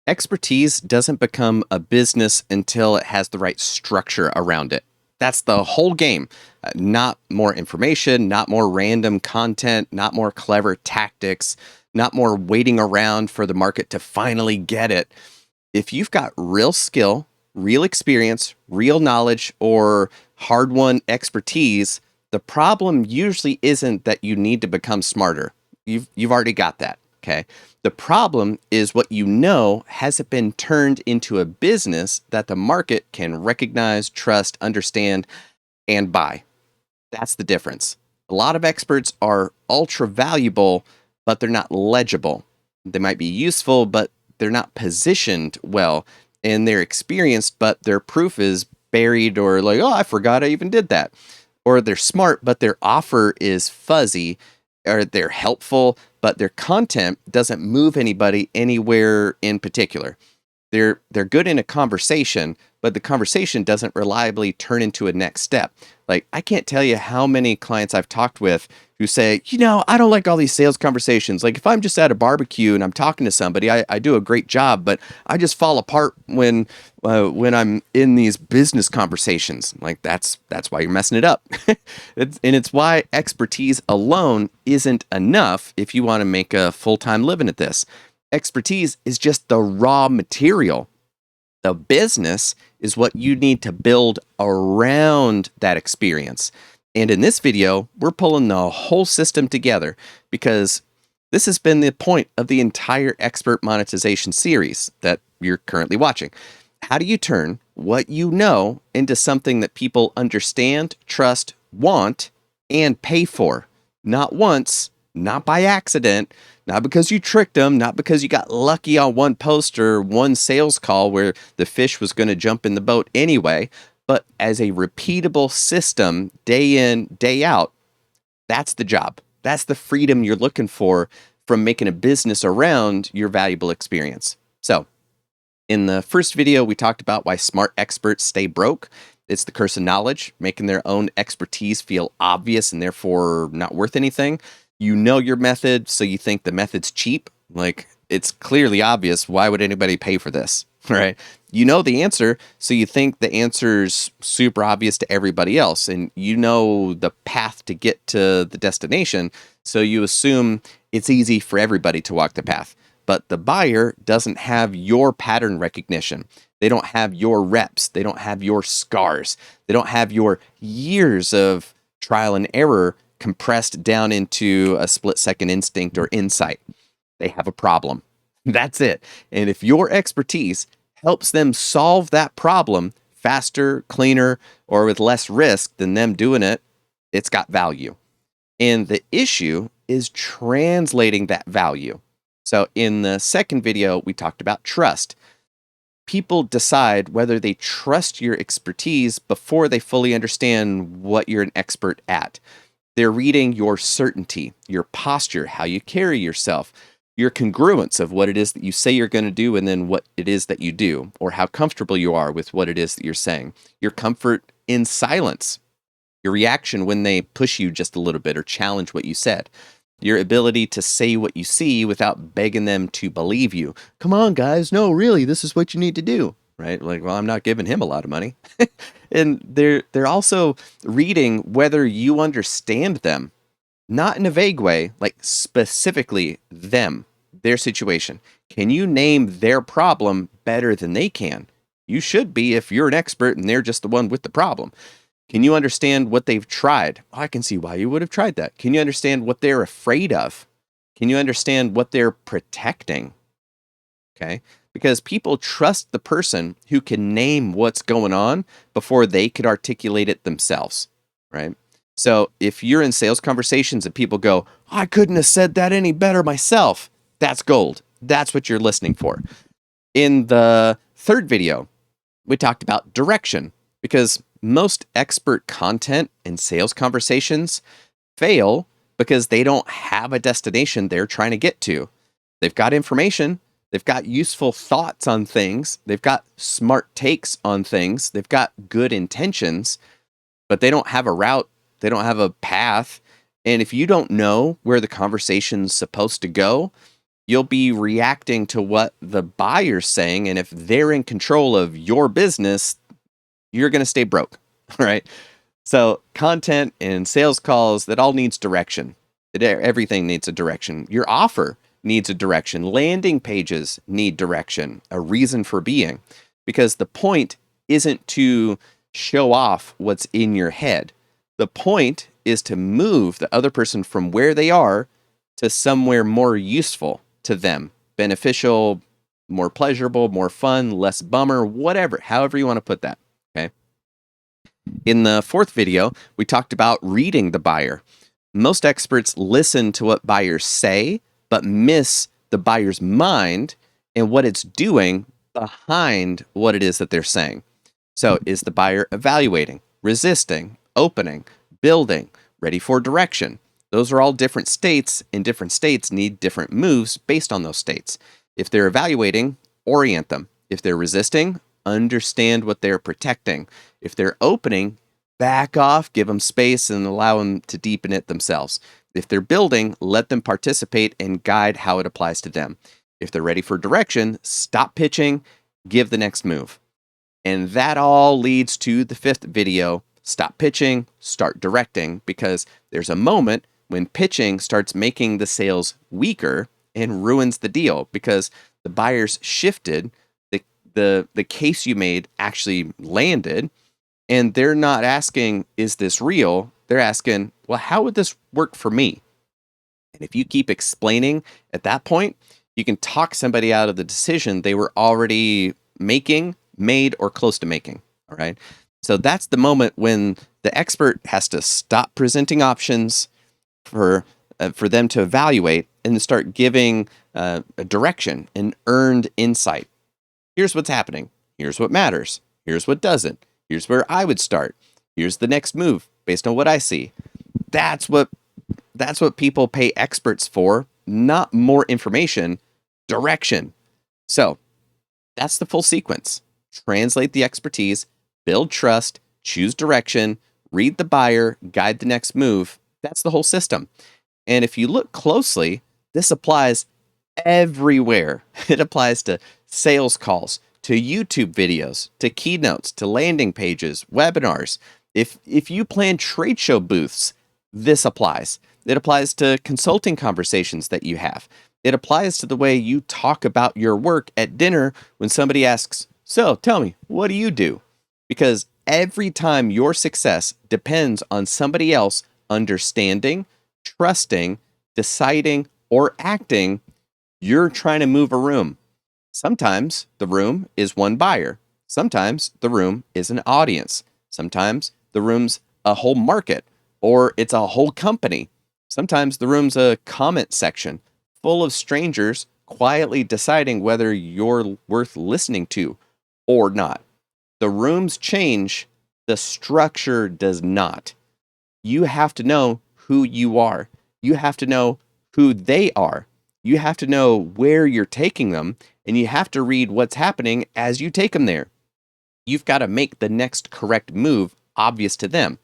Expertise doesn't become a business until it has the right structure around it. That's the whole game. Not more information, not more random content, not more clever tactics, not more waiting around for the market to finally get it. If you've got real skill, real experience, real knowledge, or hard won expertise, the problem usually isn't that you need to become smarter. You've already got that. Okay. The problem is what you know hasn't been turned into a business that the market can recognize, trust, understand, and buy. That's the difference. A lot of experts are ultra valuable, but they're not legible. They might be useful, but they're not positioned well. And they're experienced, but their proof is buried or like, oh, I forgot I even did that. Or they're smart, but their offer is fuzzy, or they're helpful, but their content doesn't move anybody anywhere in particular. They're good in a conversation, but the conversation doesn't reliably turn into a next step. Like, I can't tell you how many clients I've talked with who say, I don't like all these sales conversations. Like, if I'm just at a barbecue and I'm talking to somebody, I do a great job, but I just fall apart when I'm in these business conversations. Like, that's why you're messing it up. It's why expertise alone isn't enough if you want to make a full-time living at this. Expertise is just the raw material. The business is what you need to build around that experience. And in this video, we're pulling the whole system together because this has been the point of the entire Expert Monetization Series that you're currently watching. How do you turn what you know into something that people understand, trust, want, and pay for? Not once, not by accident, not because you tricked them, not because you got lucky on one post or one sales call where the fish was going to jump in the boat anyway, but as a repeatable system day in, day out. That's the job. That's the freedom you're looking for from making a business around your valuable experience. So, in the first video, we talked about why smart experts stay broke. It's the curse of knowledge, making their own expertise feel obvious and therefore not worth anything. You know your method, so you think the method's cheap. Like, it's clearly obvious. Why would anybody pay for this? Right? You know the answer, so you think the answer's super obvious to everybody else. And you know the path to get to the destination, so you assume it's easy for everybody to walk the path. But the buyer doesn't have your pattern recognition. They don't have your reps. They don't have your scars. They don't have your years of trial and error compressed down into a split-second instinct or insight. They have a problem. That's it. And if your expertise helps them solve that problem faster, cleaner, or with less risk than them doing it, it's got value. And the issue is translating that value. So in the second video, we talked about trust. People decide whether they trust your expertise before they fully understand what you're an expert at. They're reading your certainty, your posture, how you carry yourself, your congruence of what it is that you say you're going to do and then what it is that you do, or how comfortable you are with what it is that you're saying, your comfort in silence, your reaction when they push you just a little bit or challenge what you said, your ability to say what you see without begging them to believe you. Come on, guys. No, really, this is what you need to do. Right? Like, well, I'm not giving him a lot of money. And they're also reading whether you understand them, not in a vague way, like specifically them, their situation. Can you name their problem better than they can? You should be if you're an expert and they're just the one with the problem. Can you understand what they've tried? Oh, I can see why you would have tried that. Can you understand what they're afraid of? Can you understand what they're protecting? Okay. Because people trust the person who can name what's going on before they could articulate it themselves, right? So if you're in sales conversations and people go, I couldn't have said that any better myself, that's gold. That's what you're listening for. In the third video, we talked about direction because most expert content in sales conversations fail because they don't have a destination they're trying to get to. They've got information. They've got useful thoughts on things. They've got smart takes on things. They've got good intentions, but they don't have a route. They don't have a path. And if you don't know where the conversation's supposed to go, you'll be reacting to what the buyer's saying. And if they're in control of your business, you're going to stay broke, right? So content and sales calls, that all needs direction. Everything needs a direction. Your offer needs a direction. Landing pages need direction, a reason for being, because the point isn't to show off what's in your head. The point is to move the other person from where they are to somewhere more useful to them, beneficial, more pleasurable, more fun, less bummer, whatever, however you want to put that. Okay. In the fourth video, we talked about reading the buyer. Most experts listen to what buyers say, but miss the buyer's mind and what it's doing behind what it is that they're saying. So, is the buyer evaluating, resisting, opening, building, ready for direction? Those are all different states, and different states need different moves based on those states. If they're evaluating, orient them. If they're resisting, understand what they're protecting. If they're opening, back off, give them space, and allow them to deepen it themselves. If they're building, let them participate and guide how it applies to them. If they're ready for direction, stop pitching, give the next move. And that all leads to the fifth video, stop pitching, start directing, because there's a moment when pitching starts making the sales weaker and ruins the deal because the buyers shifted, the case you made actually landed, and they're not asking, is this real? They're asking, well, how would this work for me? And if you keep explaining at that point, you can talk somebody out of the decision they were already making, made, or close to making. All right. So that's the moment when the expert has to stop presenting options for them to evaluate and start giving a direction and earned insight. Here's what's happening. Here's what matters. Here's what doesn't. Here's where I would start. Here's the next move based on what I see. That's what people pay experts for, not more information, direction. So that's the full sequence. Translate the expertise, build trust, choose direction, read the buyer, guide the next move. That's the whole system. And if you look closely, this applies everywhere. It applies to sales calls, to YouTube videos, to keynotes, to landing pages, webinars. If you plan trade show booths, this applies. It applies to consulting conversations that you have. It applies to the way you talk about your work at dinner when somebody asks, so tell me, what do you do? Because every time your success depends on somebody else understanding, trusting, deciding, or acting, you're trying to move a room. Sometimes the room is one buyer. Sometimes the room is an audience. Sometimes the room's a whole market, or it's a whole company. Sometimes the room's a comment section full of strangers quietly deciding whether you're worth listening to or not. The rooms change, the structure does not. You have to know who you are. You have to know who they are. You have to know where you're taking them, and you have to read what's happening as you take them there. You've got to make the next correct move obvious to them.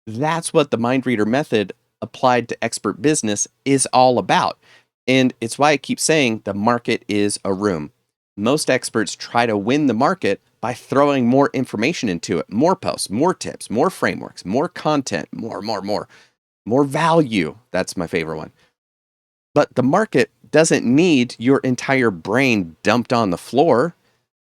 That's what the mind reader method applied to expert business is all about. And it's why I keep saying the market is a room. Most experts try to win the market by throwing more information into it, more posts, more tips, more frameworks, more content, more value. That's my favorite one. But the market doesn't need your entire brain dumped on the floor.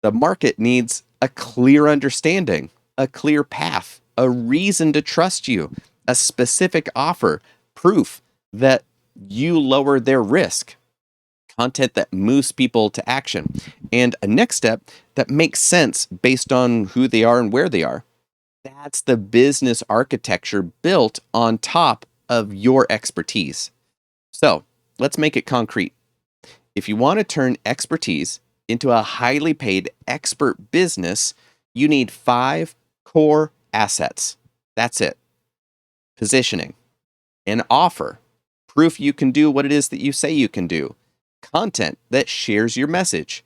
The market needs a clear understanding, a clear path, a reason to trust you, a specific offer, proof that you lower their risk, content that moves people to action, and a next step that makes sense based on who they are and where they are. That's the business architecture built on top of your expertise. So let's make it concrete. If you want to turn expertise into a highly paid expert business, you need 5 core assets. That's it. Positioning, an offer, proof you can do what it is that you say you can do, content that shares your message,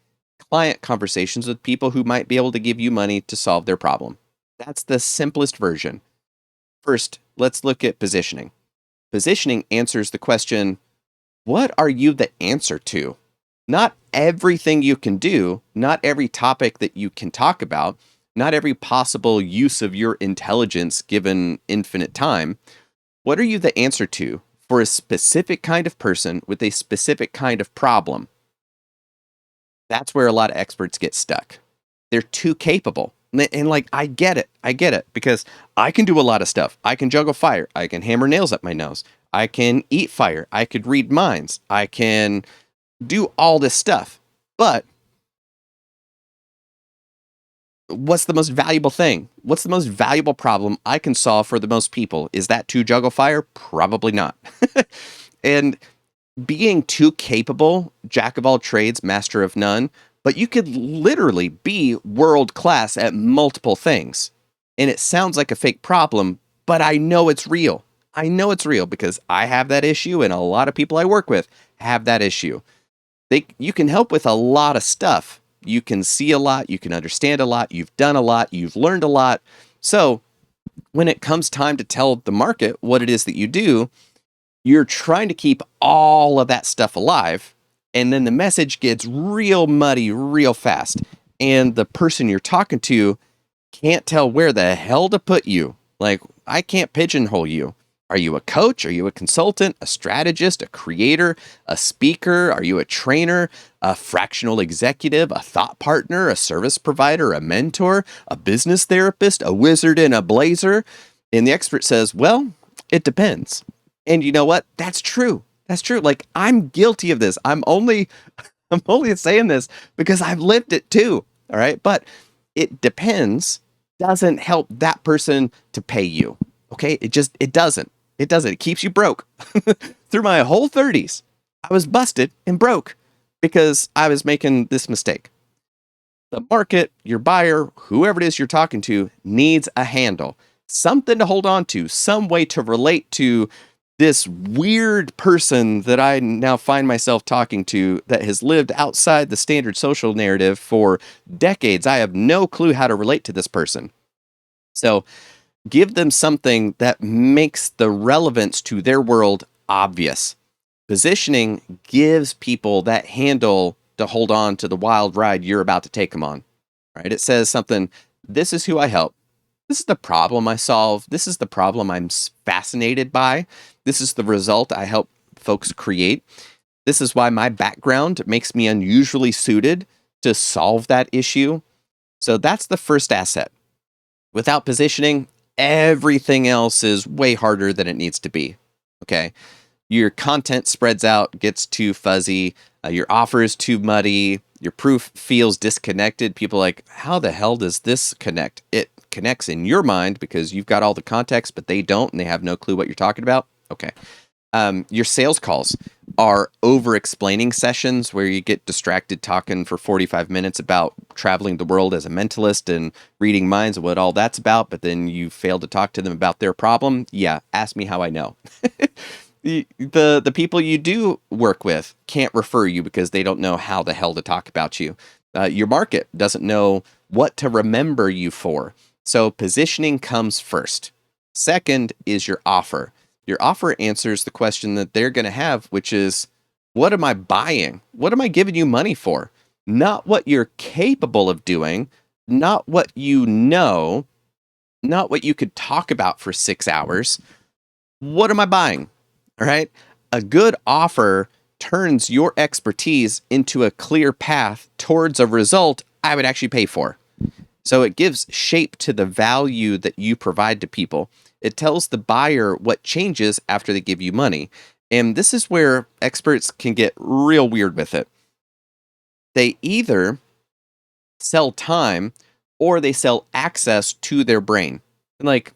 client conversations with people who might be able to give you money to solve their problem. That's the simplest version. First, let's look at positioning. Positioning answers the question, what are you the answer to? Not everything you can do, not every topic that you can talk about, not every possible use of your intelligence given infinite time. What are you the answer to for a specific kind of person with a specific kind of problem? That's where a lot of experts get stuck. They're too capable. And like, I get it. I get it because I can do a lot of stuff. I can juggle fire. I can hammer nails up my nose. I can eat fire. I could read minds. I can do all this stuff. But what's the most valuable thing? What's the most valuable problem I can solve for the most people? Is that to juggle fire? Probably not. And being too capable, jack of all trades, master of none, but you could literally be world class at multiple things. And it sounds like a fake problem, but I know it's real. I know it's real because I have that issue and a lot of people I work with have that issue. You can help with a lot of stuff. You can see a lot, you can understand a lot, you've done a lot, you've learned a lot. So, when it comes time to tell the market what it is that you do, you're trying to keep all of that stuff alive, and then the message gets real muddy real fast, and the person you're talking to can't tell where the hell to put you. Like, I can't pigeonhole you. Are you a coach? Are you a consultant, a strategist, a creator, a speaker? Are you a trainer, a fractional executive, a thought partner, a service provider, a mentor, a business therapist, a wizard in a blazer? And the expert says, well, it depends. And you know what? That's true. That's true. Like, I'm guilty of this. I'm only saying this because I've lived it too. All right. But it depends doesn't help that person to pay you. Okay. It doesn't. It doesn't. It keeps you broke. Through my whole 30s, I was busted and broke because I was making this mistake. The market, your buyer, whoever it is you're talking to, needs a handle, something to hold on to, some way to relate to this weird person that I now find myself talking to that has lived outside the standard social narrative for decades. I have no clue how to relate to this person. So give them something that makes the relevance to their world obvious. Positioning gives people that handle to hold on to the wild ride you're about to take them on. Right? It says something, this is who I help. This is the problem I solve. This is the problem I'm fascinated by. This is the result I help folks create. This is why my background makes me unusually suited to solve that issue. So that's the first asset. Without positioning, everything else is way harder than it needs to be. Okay. Your content spreads out, gets too fuzzy. Your offer is too muddy. Your proof feels disconnected. People are like, how the hell does this connect? It connects in your mind because you've got all the context, but they don't, and they have no clue what you're talking about. Okay. Your sales calls are over-explaining sessions where you get distracted talking for 45 minutes about traveling the world as a mentalist and reading minds and what all that's about, but then you fail to talk to them about their problem. Yeah, ask me how I know. The people you do work with can't refer you because they don't know how the hell to talk about you. Your market doesn't know what to remember you for. So positioning comes first. Second is your offer. Your offer answers the question that they're going to have, which is, what am I buying? What am I giving you money for? Not what you're capable of doing, not what you know, not what you could talk about for 6 hours. What am I buying? All right. A good offer turns your expertise into a clear path towards a result I would actually pay for. So it gives shape to the value that you provide to people. It tells the buyer what changes after they give you money. And this is where experts can get real weird with it. They either sell time or they sell access to their brain. And like,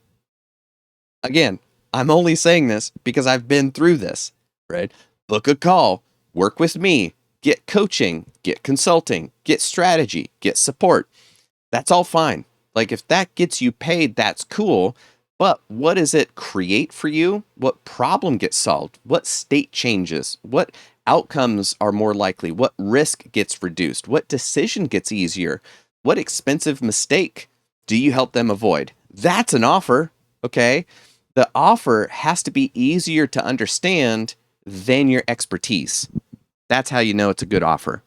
again, I'm only saying this because I've been through this, right? Book a call, work with me, get coaching, get consulting, get strategy, get support. That's all fine. Like, if that gets you paid, that's cool. But what does it create for you? What problem gets solved? What state changes? What outcomes are more likely? What risk gets reduced? What decision gets easier? What expensive mistake do you help them avoid? That's an offer, okay? The offer has to be easier to understand than your expertise. That's how you know it's a good offer.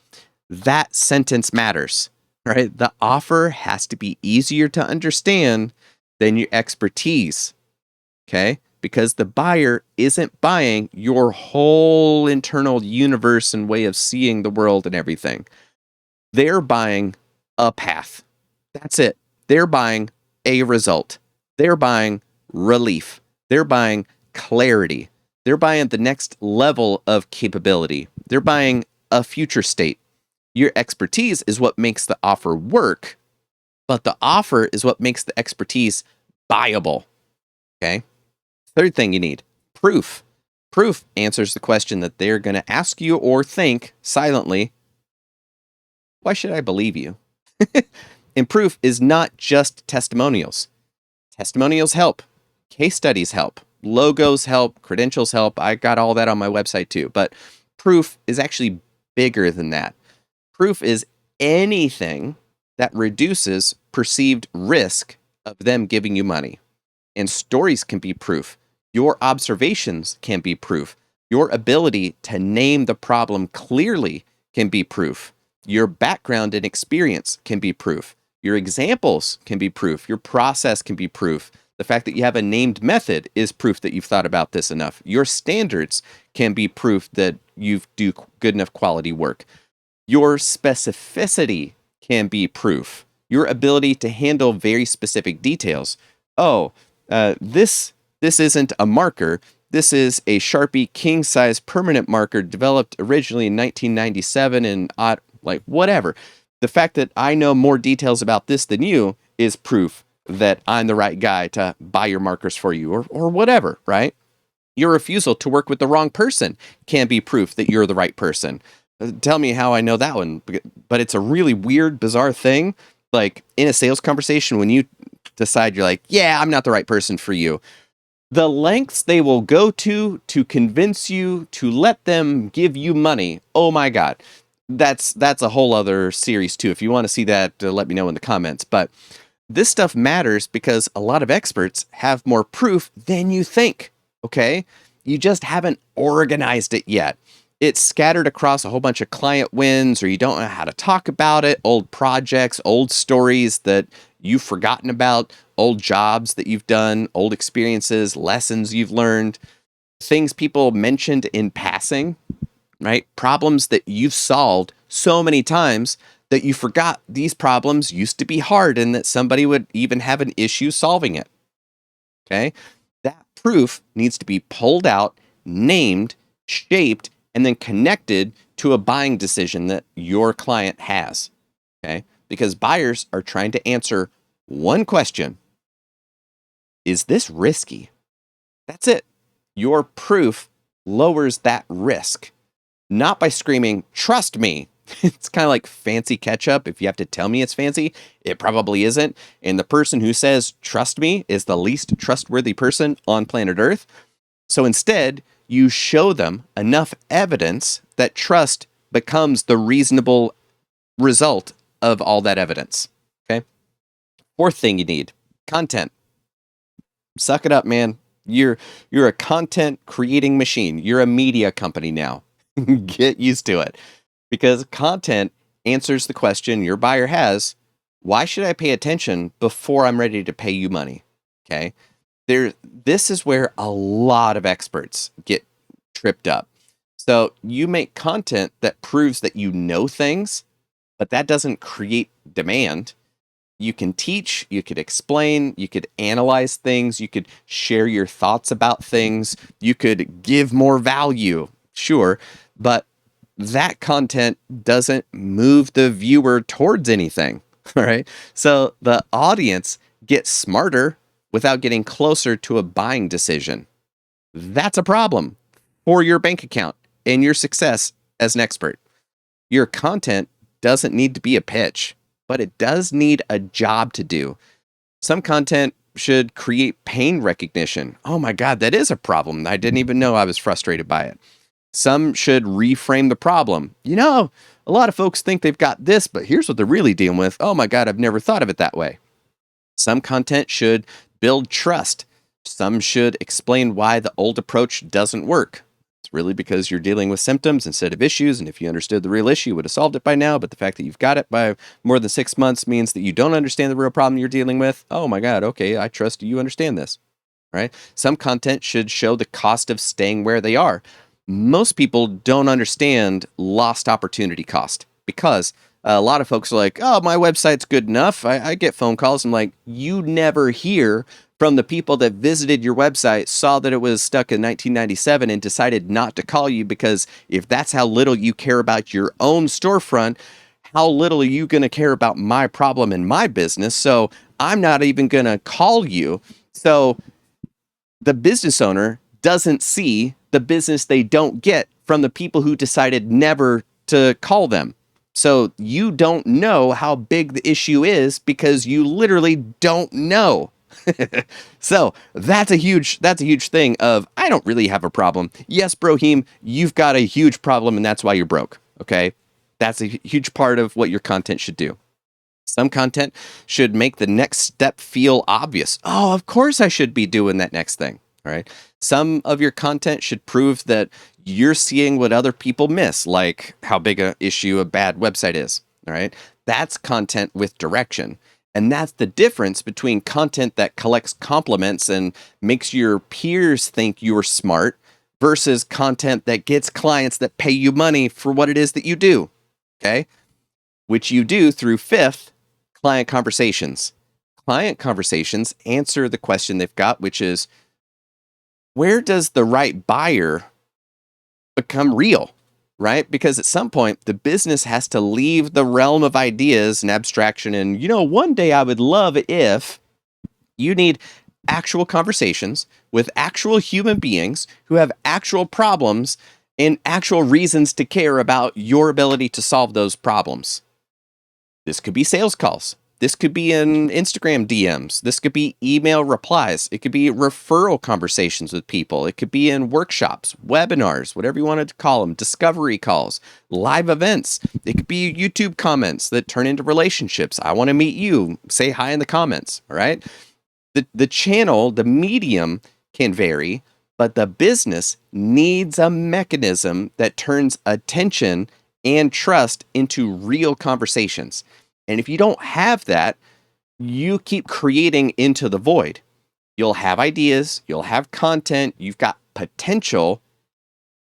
That sentence matters, right? The offer has to be easier to understand than your expertise, okay? Because the buyer isn't buying your whole internal universe and way of seeing the world and everything. They're buying a path. That's it. They're buying a result. They're buying relief. They're buying clarity. They're buying the next level of capability. They're buying a future state. Your expertise is what makes the offer work, but the offer is what makes the expertise buyable. Okay. Third thing you need, proof. Proof answers the question that they're going to ask you or think silently, why should I believe you? And proof is not just testimonials. Testimonials help. Case studies help. Logos help. Credentials help. I got all that on my website too. But proof is actually bigger than that. Proof is anything that reduces perceived risk of them giving you money. And stories can be proof. Your observations can be proof. Your ability to name the problem clearly can be proof. Your background and experience can be proof. Your examples can be proof. Your process can be proof. The fact that you have a named method is proof that you've thought about this enough. Your standards can be proof that you do good enough quality work. Your specificity can be proof. Your ability to handle very specific details. Oh, this isn't a marker. This is a Sharpie king size permanent marker developed originally in 1997 and like whatever. The fact that I know more details about this than you is proof that I'm the right guy to buy your markers for you or whatever, right? Your refusal to work with the wrong person can be proof that you're the right person. Tell me how I know that one. But it's a really weird, bizarre thing. Like in a sales conversation, when you decide you're like, yeah, I'm not the right person for you, the lengths they will go to convince you to let them give you money. Oh my God. That's a whole other series too. If you want to see that, let me know in the comments. But this stuff matters because a lot of experts have more proof than you think. Okay. You just haven't organized it yet. It's scattered across a whole bunch of client wins, or you don't know how to talk about it, old projects, old stories that you've forgotten about, old jobs that you've done, old experiences, lessons you've learned, things people mentioned in passing, right? Problems that you've solved so many times that you forgot these problems used to be hard and that somebody would even have an issue solving it. Okay. That proof needs to be pulled out, named, shaped, and then connected to a buying decision that your client has. Okay. Because buyers are trying to answer one question. Is this risky? That's it. Your proof lowers that risk. Not by screaming, trust me. It's kind of like fancy ketchup. If you have to tell me it's fancy, it probably isn't. And the person who says, trust me, is the least trustworthy person on planet Earth. So instead, you show them enough evidence that trust becomes the reasonable result of all that evidence. Okay. Fourth thing you need, content. Suck it up, man. You're a content creating machine. You're a media company now. Get used to it. Because content answers the question your buyer has, why should I pay attention before I'm ready to pay you money? Okay. This is where a lot of experts get tripped up. So you make content that proves that you know things, but that doesn't create demand. You can teach, you could explain, you could analyze things, you could share your thoughts about things, you could give more value, sure, but that content doesn't move the viewer towards anything, all right? So the audience gets smarter without getting closer to a buying decision. That's a problem for your bank account and your success as an expert. Your content doesn't need to be a pitch, but it does need a job to do. Some content should create pain recognition. Oh my God, that is a problem. I didn't even know I was frustrated by it. Some should reframe the problem. You know, a lot of folks think they've got this, but here's what they're really dealing with. Oh my God, I've never thought of it that way. Some content should build trust. Some should explain why the old approach doesn't work. It's really because you're dealing with symptoms instead of issues. And if you understood the real issue, you would have solved it by now. But the fact that you've got it by more than 6 months means that you don't understand the real problem you're dealing with. Oh my God. Okay. I trust you understand this, right? Some content should show the cost of staying where they are. Most people don't understand lost opportunity cost because a lot of folks are like, oh, my website's good enough. I get phone calls. I'm like, you never hear from the people that visited your website, saw that it was stuck in 1997 and decided not to call you, because if that's how little you care about your own storefront, how little are you going to care about my problem in my business? So I'm not even going to call you. So the business owner doesn't see the business they don't get from the people who decided never to call them. So you don't know how big the issue is because you literally don't know. So that's a huge thing of, I don't really have a problem. Yes, Brohim, you've got a huge problem and that's why you're broke. Okay. That's a huge part of what your content should do. Some content should make the next step feel obvious. Oh, of course I should be doing that next thing. All right. Some of your content should prove that you're seeing what other people miss, like how big an issue a bad website is. All right. That's content with direction. And that's the difference between content that collects compliments and makes your peers think you're smart versus content that gets clients that pay you money for what it is that you do. Okay. Which you do through fifth, client conversations. Client conversations answer the question they've got, which is, where does the right buyer become real, right? Because at some point, the business has to leave the realm of ideas and abstraction. And, one day I would love if you need actual conversations with actual human beings who have actual problems and actual reasons to care about your ability to solve those problems. This could be sales calls. This could be in Instagram DMs. This could be email replies. It could be referral conversations with people. It could be in workshops, webinars, whatever you wanted to call them, discovery calls, live events. It could be YouTube comments that turn into relationships. I want to meet you. Say hi in the comments. All right. The channel, the medium can vary, but the business needs a mechanism that turns attention and trust into real conversations. And if you don't have that, you keep creating into the void. You'll have ideas, you'll have content, you've got potential,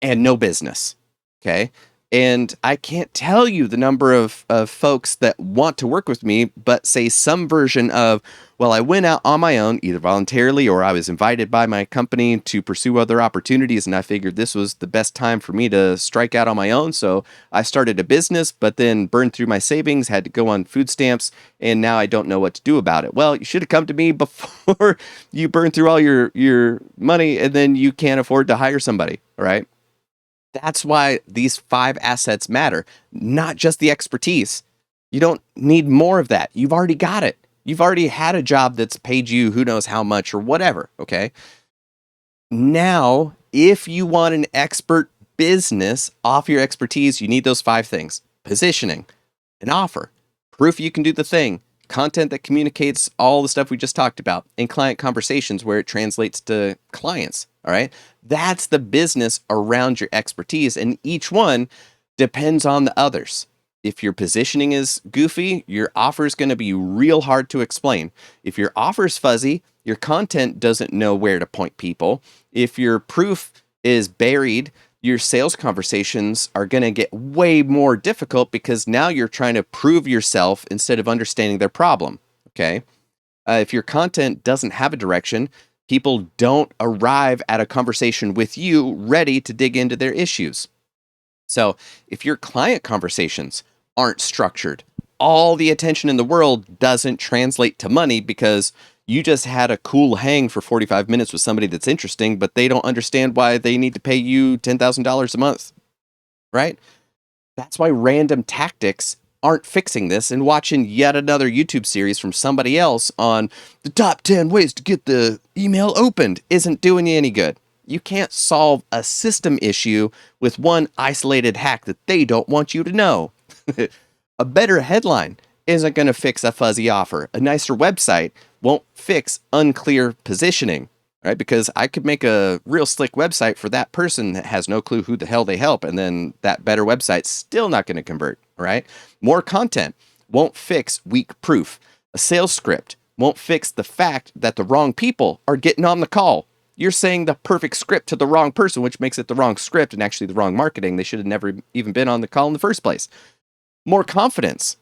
and no business. Okay. And I can't tell you the number of folks that want to work with me, but say some version of, well, I went out on my own, either voluntarily or I was invited by my company to pursue other opportunities. And I figured this was the best time for me to strike out on my own. So I started a business, but then burned through my savings, had to go on food stamps, and now I don't know what to do about it. Well, you should have come to me before you burn through all your money and then you can't afford to hire somebody. All right. That's why these 5 assets matter, not just the expertise. You don't need more of that. You've already got it. You've already had a job that's paid you who knows how much or whatever, okay? Now, if you want an expert business off your expertise, you need those 5 things: positioning, an offer, proof you can do the thing, content that communicates all the stuff we just talked about, and client conversations where it translates to clients. All right. That's the business around your expertise. And each one depends on the others. If your positioning is goofy, your offer is going to be real hard to explain. If your offer is fuzzy, your content doesn't know where to point people. If your proof is buried, your sales conversations are going to get way more difficult because now you're trying to prove yourself instead of understanding their problem. Okay. If your content doesn't have a direction, people don't arrive at a conversation with you ready to dig into their issues. So if your client conversations aren't structured, all the attention in the world doesn't translate to money because you just had a cool hang for 45 minutes with somebody that's interesting, but they don't understand why they need to pay you $10,000 a month, right? That's why random tactics aren't fixing this, and watching yet another YouTube series from somebody else on the top 10 ways to get the email opened isn't doing you any good. You can't solve a system issue with one isolated hack that they don't want you to know. A better headline isn't going to fix a fuzzy offer. A nicer website won't fix unclear positioning. right? Because I could make a real slick website for that person that has no clue who the hell they help, and then that better website's still not going to convert, right? More content won't fix weak proof. A sales script won't fix the fact that the wrong people are getting on the call. You're saying the perfect script to the wrong person, which makes it the wrong script and actually the wrong marketing. They should have never even been on the call in the first place. More confidence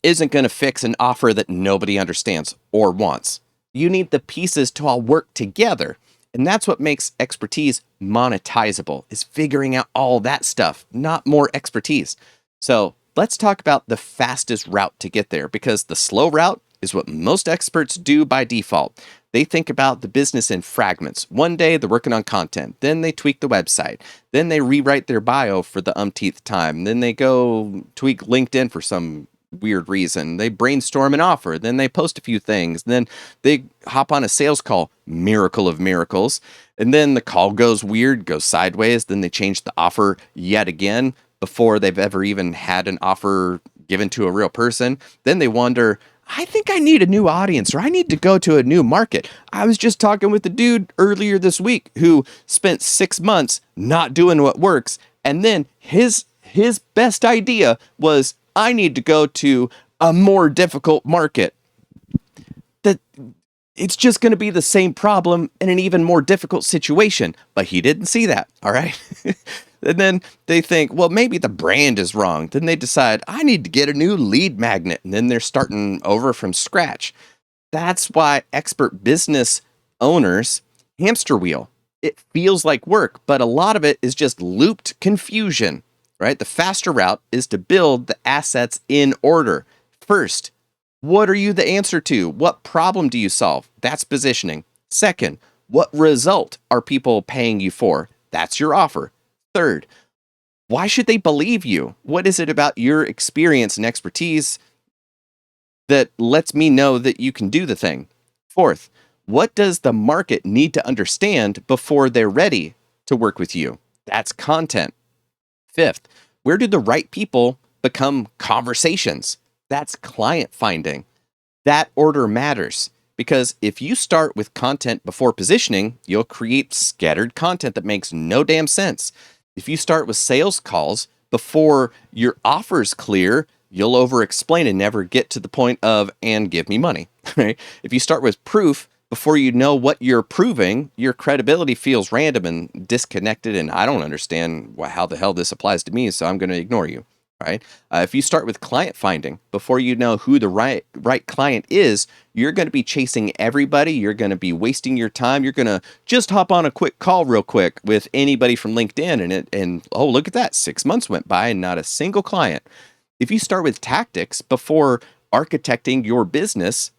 isn't going to fix an offer that nobody understands or wants. You need the pieces to all work together. And that's what makes expertise monetizable, is figuring out all that stuff, not more expertise. So let's talk about the fastest route to get there, because the slow route is what most experts do by default. They think about the business in fragments. One day they're working on content, then they tweak the website, then they rewrite their bio for the umpteenth time, then they go tweak LinkedIn for some weird reason. They brainstorm an offer, then they post a few things, then they hop on a sales call, miracle of miracles, and then the call goes weird, goes sideways, then they change the offer yet again before they've ever even had an offer given to a real person. Then they wonder, I think I need a new audience, or I need to go to a new market. I was just talking with a dude earlier this week who spent 6 months not doing what works, and then his best idea was, I need to go to a more difficult market. That it's just going to be the same problem in an even more difficult situation. But he didn't see that. All right. And then they think, well, maybe the brand is wrong. Then they decide, I need to get a new lead magnet. And then they're starting over from scratch. That's why expert business owners hamster wheel. It feels like work, but a lot of it is just looped confusion. Right? The faster route is to build the assets in order. First, what are you the answer to? What problem do you solve? That's positioning. Second, what result are people paying you for? That's your offer. Third, why should they believe you? What is it about your experience and expertise that lets me know that you can do the thing? Fourth, what does the market need to understand before they're ready to work with you? That's content. Fifth, where do the right people become conversations? That's client finding. That order matters, because if you start with content before positioning, you'll create scattered content that makes no damn sense. If you start with sales calls before your offer's clear, you'll over explain and never get to the point of, and give me money, right? If you start with proof before you know what you're proving, your credibility feels random and disconnected, and I don't understand how the hell this applies to me, so I'm going to ignore you, right? If you start with client finding before you know who the right client is, you're going to be chasing everybody. You're going to be wasting your time. You're going to just hop on a quick call real quick with anybody from LinkedIn, and oh, look at that, 6 months went by and not a single client. If you start with tactics before architecting your business,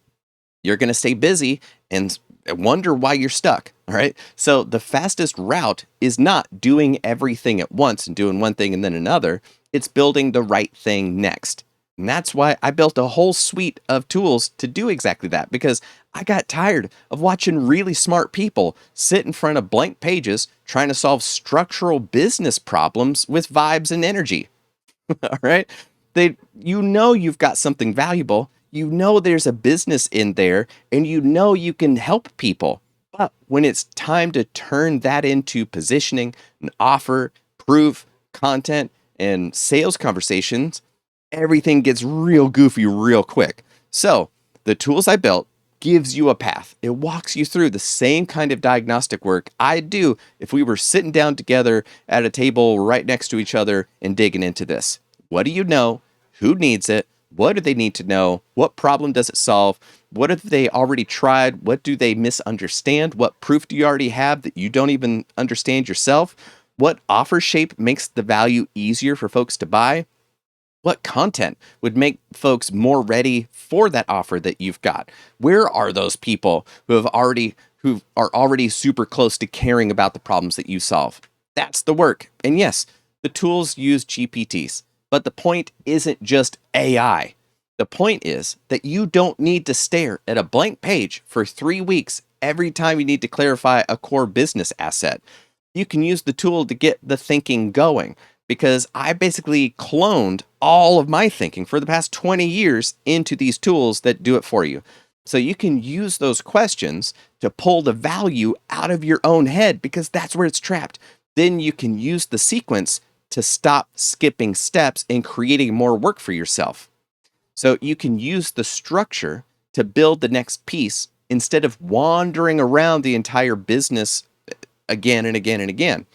you're going to stay busy and wonder why you're stuck. All right. So the fastest route is not doing everything at once and doing one thing and then another. It's building the right thing next. And that's why I built a whole suite of tools to do exactly that, because I got tired of watching really smart people sit in front of blank pages trying to solve structural business problems with vibes and energy. All right. You've got something valuable. You know there's a business in there, and you know you can help people. But when it's time to turn that into positioning, an offer, proof, content, and sales conversations, everything gets real goofy real quick. So the tools I built gives you a path. It walks you through the same kind of diagnostic work I'd do if we were sitting down together at a table right next to each other and digging into this. What do you know? Who needs it? What do they need to know? What problem does it solve? What have they already tried? What do they misunderstand? What proof do you already have that you don't even understand yourself? What offer shape makes the value easier for folks to buy? What content would make folks more ready for that offer that you've got? Where are those people who are already super close to caring about the problems that you solve? That's the work. And yes, the tools use GPTs. But the point isn't just AI. The point is that you don't need to stare at a blank page for 3 weeks every time you need to clarify a core business asset. You can use the tool to get the thinking going, because I basically cloned all of my thinking for the past 20 years into these tools that do it for you. So you can use those questions to pull the value out of your own head because that's where it's trapped. Then you can use the sequence to stop skipping steps and creating more work for yourself. So you can use the structure to build the next piece instead of wandering around the entire business again and again and again.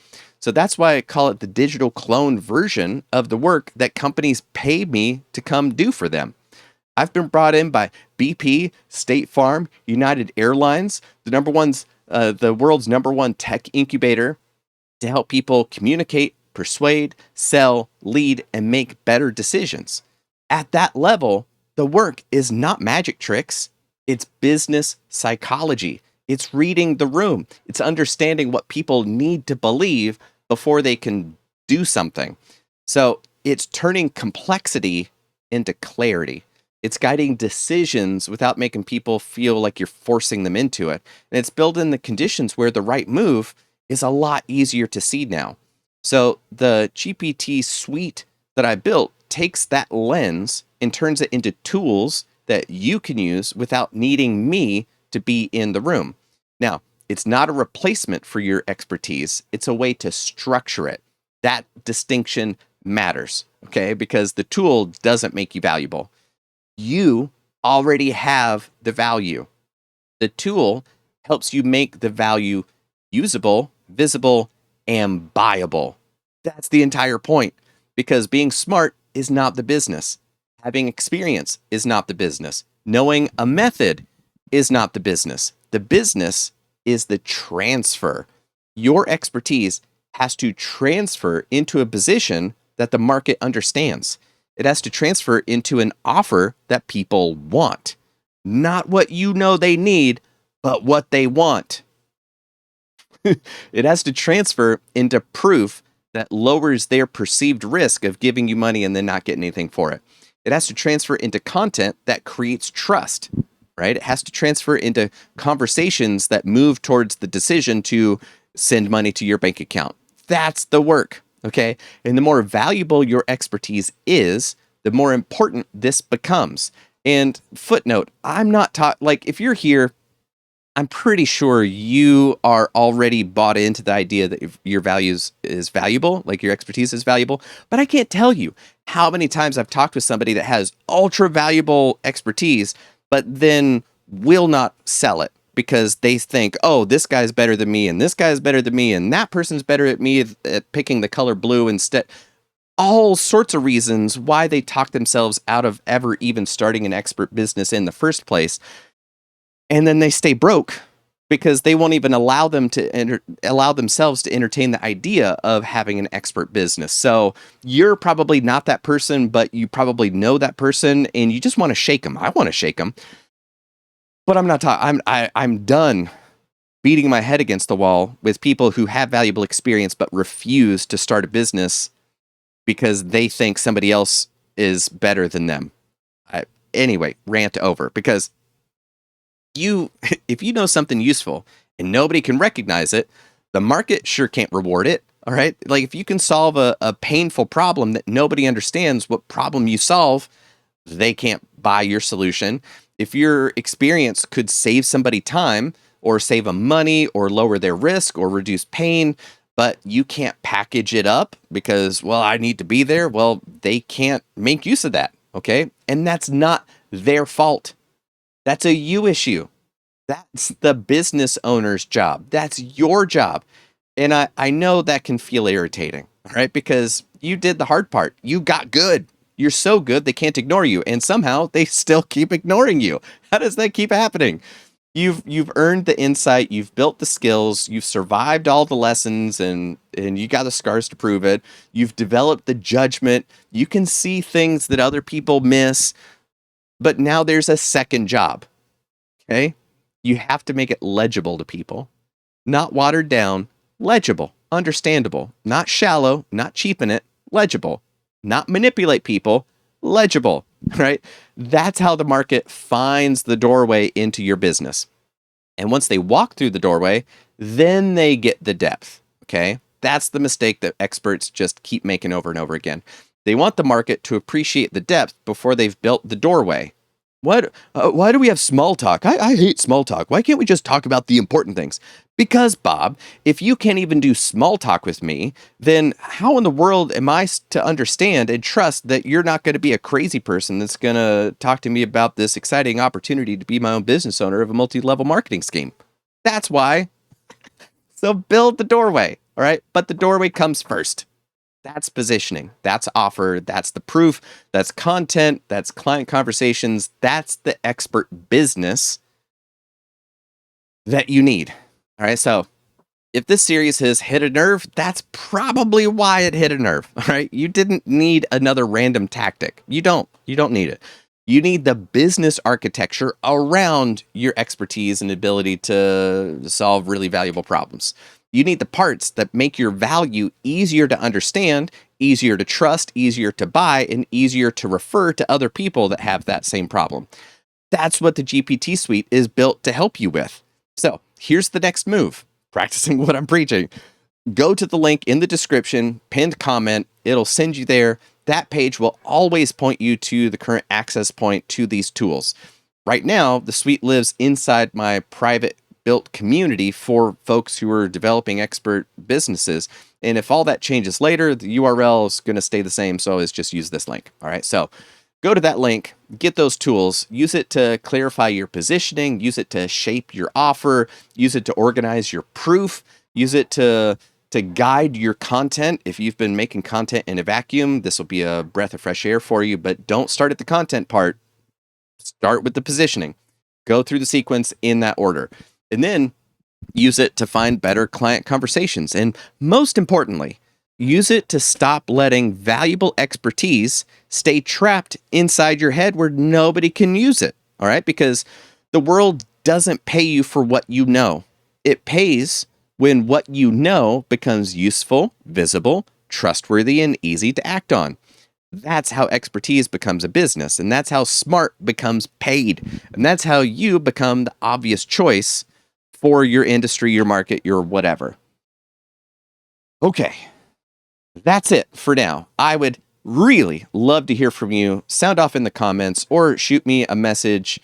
So that's why I call it the digital clone version of the work that companies pay me to come do for them. I've been brought in by BP, State Farm, United Airlines, the world's number one tech incubator, to help people communicate, persuade, sell, lead, and make better decisions. At that level, the work is not magic tricks, it's business psychology. It's reading the room, it's understanding what people need to believe before they can do something. So it's turning complexity into clarity. It's guiding decisions without making people feel like you're forcing them into it. And it's building the conditions where the right move is a lot easier to see now. So the GPT suite that I built takes that lens and turns it into tools that you can use without needing me to be in the room. Now, it's not a replacement for your expertise. It's a way to structure it. That distinction matters, okay? Because the tool doesn't make you valuable. You already have the value. The tool helps you make the value usable, visible, and buyable. That's the entire point. Because being smart is not the business. Having experience is not the business. Knowing a method is not the business. The business is the transfer. Your expertise has to transfer into a position that the market understands. It has to transfer into an offer that people want. Not what you know they need, but what they want. It has to transfer into proof that lowers their perceived risk of giving you money and then not getting anything for it. It has to transfer into content that creates trust, right? It has to transfer into conversations that move towards the decision to send money to your bank account. That's the work, okay? And the more valuable your expertise is, the more important this becomes. And footnote, I'm not taught, like, if you're here, I'm pretty sure you are already bought into the idea that your values is valuable, like your expertise is valuable. But I can't tell you how many times I've talked with somebody that has ultra valuable expertise, but then will not sell it because they think, oh, this guy's better than me, and this guy's better than me, and that person's better at me at picking the color blue instead. All sorts of reasons why they talk themselves out of ever even starting an expert business in the first place. And then they stay broke because they won't even allow themselves to entertain the idea of having an expert business. So you're probably not that person, but you probably know that person, and you just want to shake them. I want to shake them, but I'm not talking. I'm done beating my head against the wall with people who have valuable experience but refuse to start a business because they think somebody else is better than them. Anyway, rant over, because if you know something useful and nobody can recognize it, the market sure can't reward it. All right. Like if you can solve a painful problem that nobody understands what problem you solve, they can't buy your solution. If your experience could save somebody time or save them money or lower their risk or reduce pain, but you can't package it up because, well, I need to be there. Well, they can't make use of that. Okay. And that's not their fault. That's a you issue. That's the business owner's job. That's your job. And I know that can feel irritating, right? Because you did the hard part. You got good. You're so good, they can't ignore you. And somehow they still keep ignoring you. How does that keep happening? You've earned the insight. You've built the skills. You've survived all the lessons and you got the scars to prove it. You've developed the judgment. You can see things that other people miss. But now there's a second job, okay? You have to make it legible to people, not watered down, legible, understandable, not shallow, not cheapen it, legible, not manipulate people, legible, right? That's how the market finds the doorway into your business. And once they walk through the doorway, then they get the depth, okay? That's the mistake that experts just keep making over and over again. They want the market to appreciate the depth before they've built the doorway. Why do we have small talk? I hate small talk. Why can't we just talk about the important things? Because, Bob, if you can't even do small talk with me, then how in the world am I to understand and trust that you're not going to be a crazy person that's going to talk to me about this exciting opportunity to be my own business owner of a multi-level marketing scheme? That's why. So build the doorway, all right? But the doorway comes first. That's positioning. That's offer. That's the proof. That's content. That's client conversations. That's the expert business that you need. All right. So if this series has hit a nerve, that's probably why it hit a nerve. All right. You didn't need another random tactic. You don't. You don't need it. You need the business architecture around your expertise and ability to solve really valuable problems. You need the parts that make your value easier to understand, easier to trust, easier to buy, and easier to refer to other people that have that same problem. That's what the GPT suite is built to help you with. So here's the next move, practicing what I'm preaching. Go to the link in the description, pinned comment. It'll send you there. That page will always point you to the current access point to these tools. Right now, the suite lives inside my private built community for folks who are developing expert businesses. And if all that changes later, the URL is going to stay the same. So always just use this link. All right. So go to that link, get those tools, use it to clarify your positioning, use it to shape your offer, use it to organize your proof, use it to guide your content. If you've been making content in a vacuum, this will be a breath of fresh air for you, but don't start at the content part. Start with the positioning. Go through the sequence in that order. And then use it to find better client conversations. And most importantly, use it to stop letting valuable expertise stay trapped inside your head where nobody can use it. All right? Because the world doesn't pay you for what you know. It pays when what you know becomes useful, visible, trustworthy, and easy to act on. That's how expertise becomes a business, and that's how smart becomes paid, and that's how you become the obvious choice for your industry, your market, your whatever. Okay, that's it for now. I would really love to hear from you. Sound off in the comments or shoot me a message.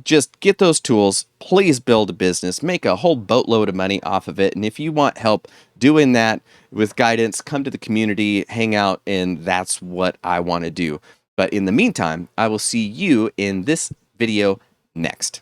Just get those tools. Please build a business. Make a whole boatload of money off of it. And if you want help doing that with guidance, come to the community, hang out, and that's what I want to do. But in the meantime, I will see you in this video next.